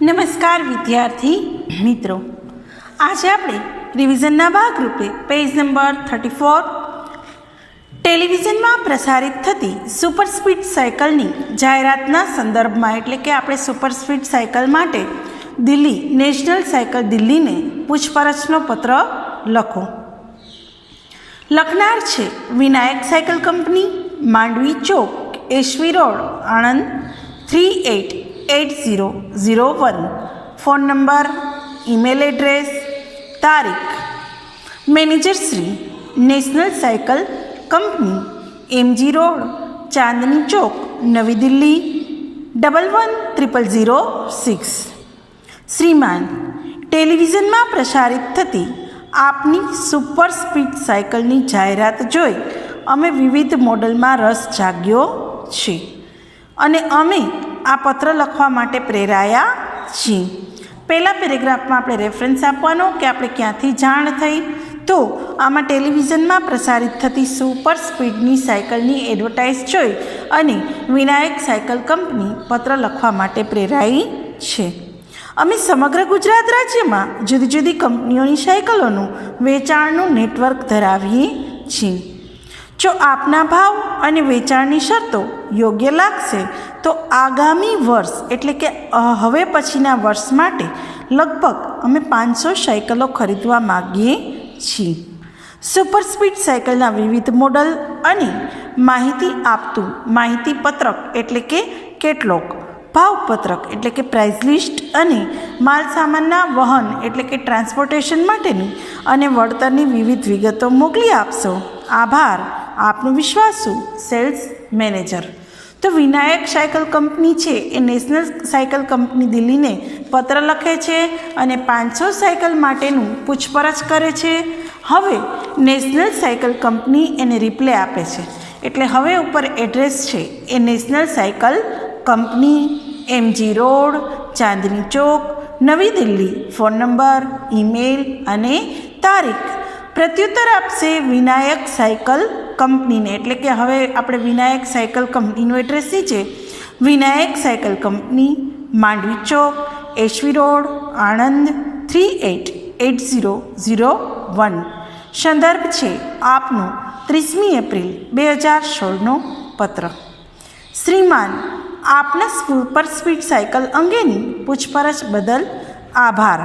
નમસ્કાર વિદ્યાર્થી મિત્રો, આજે આપણે રિવિઝનના ભાગરૂપે પેજ નંબર 34 ટેલિવિઝનમાં પ્રસારિત થતી સુપર સ્પીડ સાયકલની જાહેરાતના સંદર્ભમાં, એટલે કે આપણે સુપર સ્પીડ સાયકલ માટે દિલ્હી નેશનલ સાયકલ દિલ્હીને પૂછપરછનો પત્ર લખો. લખનાર છે Vinayak cycle company, Mandvi Chowk, SV road, Anand 388001. Phone number, email address, તારીખ. Manager Shri, national cycle company, MG road, Chandni Chowk, નવી દિલ્હી 110006. શ્રીમાન, ટેલિવિઝનમાં પ્રસારિત થતી આપની સુપર સ્પીડ સાયકલની જાહેરાત જોઈ અમે વિવિધ મોડલમાં રસ જાગ્યો છે અને અમે આ પત્ર લખવા માટે પ્રેરાયા છીએ. પહેલા પેરેગ્રાફમાં આપણે રેફરન્સ આપવાનો કે આપણે ક્યાંથી જાણ થઈ. તો આમાં ટેલિવિઝનમાં પ્રસારિત થતી સુપર સ્પીડની સાયકલની એડવર્ટાઇઝ જોઈ અને વિનાયક સાયકલ કંપની પત્ર લખવા માટે પ્રેરાઈ છે. અમે સમગ્ર ગુજરાત રાજ્યમાં જુદી જુદી કંપનીઓની સાયકલોનું વેચાણનું નેટવર્ક ધરાવીએ છીએ. જો આપના ભાવ અને વેચાણની શરતો યોગ્ય લાગશે તો આગામી વર્ષ, એટલે કે હવે પછીના વર્ષ માટે લગભગ અમે 500 સાયકલો ખરીદવા માગીએ છીએ. સુપર સ્પીડ સાયકલના વિવિધ મોડલ અને માહિતી આપતું માહિતી પત્રક, એટલે કે કેટલોગ, ભાવપત્રક એટલે કે પ્રાઇસ લિસ્ટ અને માલ સામાનના વહન એટલે કે ટ્રાન્સપોર્ટેશન માટેની અને વળતરની વિવિધ વિગતો મોકલી આપશો. આભાર. આપનું વિશ્વાસુ સેલ્સ મેનેજર. તો વિનાયક સાયકલ કંપની છે એ નેશનલ સાયકલ કંપની દિલ્હીને પત્ર લખે છે અને 500 સાયકલ માટેનું પૂછપરછ કરે છે. હવે નેશનલ સાયકલ કંપની એને રિપ્લે આપે છે, એટલે હવે ઉપર એડ્રેસ છે એ national cycle company, MG road, Chandni Chowk, નવી દિલ્હી. ફોન નંબર, ઈમેલ અને તારીખ. પ્રત્યુત્તર આપશે વિનાયક સાયકલ કંપનીને, એટલે કે હવે આપણે વિનાયક સાયકલ કંપનીનું એડ્રેસ છે Vinayak cycle company, Mandvi Chowk, SV road, Anand 388001. સંદર્ભ છે આપનો 30મી એપ્રિલ 2016નો પત્ર. શ્રીમાન, આપના સુપર સ્પીડ સાયકલ અંગેની પૂછપરછ બદલ આભાર.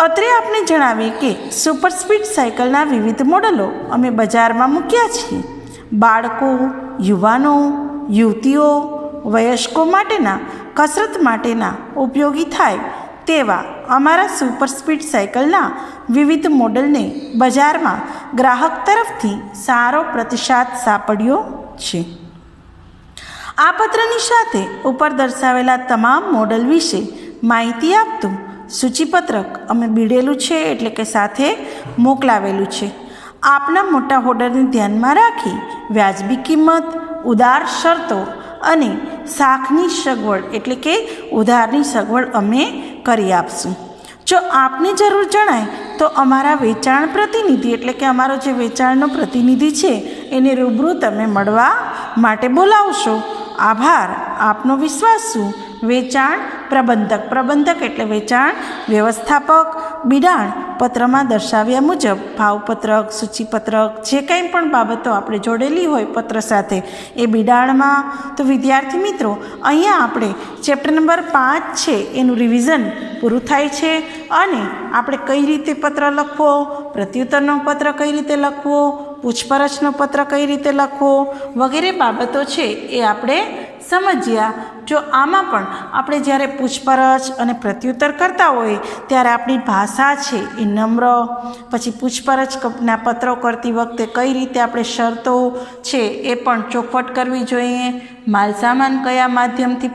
અત્રે આપને જણાવીએ કે સુપર સ્પીડ સાયકલના વિવિધ મોડલો અમે બજારમાં મૂક્યા છીએ. બાળકો, યુવાનો, યુવતીઓ, વયસ્કો માટેના કસરત માટેના ઉપયોગી થાય તેવા અમારા સુપર સ્પીડ સાયકલના વિવિધ મોડલને બજારમાં ગ્રાહક તરફથી સારો પ્રતિસાદ સાંપડ્યો છે. આ પત્રની સાથે ઉપર દર્શાવેલા તમામ મોડલ વિશે માહિતી આપતું સૂચિપત્રક અમે બીડેલું છે, એટલે કે સાથે મોકલાવેલું છે. આપના મોટા ઓર્ડરને ધ્યાનમાં રાખી વ્યાજબી કિંમત, ઉદાર શરતો અને શાખની સગવડ, એટલે કે ઉધારની સગવડ અમે કરી આપશું. જો આપને જરૂર જણાય તો અમારા વેચાણ પ્રતિનિધિ, એટલે કે અમારો જે વેચાણનો પ્રતિનિધિ છે એને રૂબરૂ તમે મળવા માટે બોલાવશો. આભાર. આપનો વિશ્વાસુ વેચાણ પ્રબંધક. પ્રબંધક એટલે વેચાણ વ્યવસ્થાપક. બિડાણ પત્રમાં દર્શાવ્યા મુજબ ભાવપત્રક, સૂચિપત્રક, જે કંઈ પણ બાબતો આપણે જોડેલી હોય પત્ર સાથે એ બિડાણમાં. તો વિદ્યાર્થી મિત્રો, અહીંયા આપણે ચેપ્ટર નંબર 5 છે એનું રિવિઝન પૂરું થાય છે અને આપણે કઈ રીતે પત્ર લખવો, પ્રત્યુત્તરનો પત્ર કઈ રીતે લખવો, પૂછપરછનો પત્ર કઈ રીતે લખવો વગેરે બાબતો છે એ આપણે સમજ્યા. જો આમાં પણ આપણે જ્યારે પૂછપરછ અને પ્રત્યુત્તર કરતા હોઈએ ત્યારે આપણી ભાષા છે એ નમ્ર, પછી પૂછપરછના પત્રો કરતી વખતે કઈ રીતે આપણે શરતો છે એ પણ ચોખવટ કરવી જોઈએ. માલસામાન કયા માધ્યમથી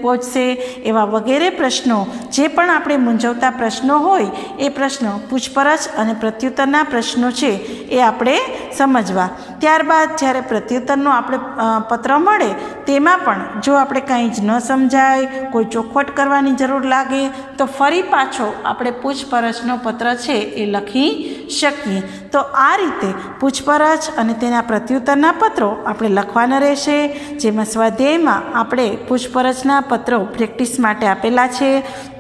પહોંચશે એવા વગેરે પ્રશ્નો, જે પણ આપણે મૂંઝવતા પ્રશ્નો હોય એ પ્રશ્નો પૂછપરછ અને પ્રત્યુત્તરના પ્રશ્નો છે એ આપણે સમજવા. ત્યારબાદ જ્યારે પ્રત્યુત્તરનો આપણે પત્ર મળે તેમાં પણ જો આપણે કાંઈ જ ન સમજાય, કોઈ ચોખવટ કરવાની જરૂર લાગે તો ફરી પાછો આપણે પૂછપરછનો પત્ર છે એ લખી શકીએ. તો આ રીતે પૂછપરછ અને તેના પ્રત્યુત્તરના પત્રો આપણે લખવાના રહેશે, જેમાં સ્વાધ્યાયમાં આપણે પૂછપરછના પત્રો પ્રેક્ટિસ માટે આપેલા છે.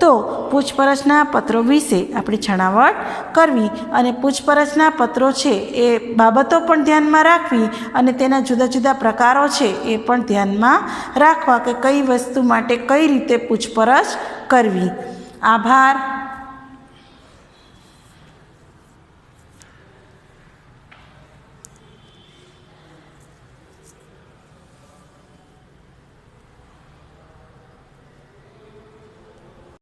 તો પૂછપરછના પત્રો વિશે આપણે છણાવટ કરવી અને પૂછપરછના પત્રો છે એ બાબતો પણ ધ્યાનમાં રાખવી અને તેના જુદા જુદા પ્રકારો છે એ પણ ધ્યાનમાં રાખવા કે કઈ વસ્તુ માટે કઈ રીતે પૂછપરછ કરવી. આભાર.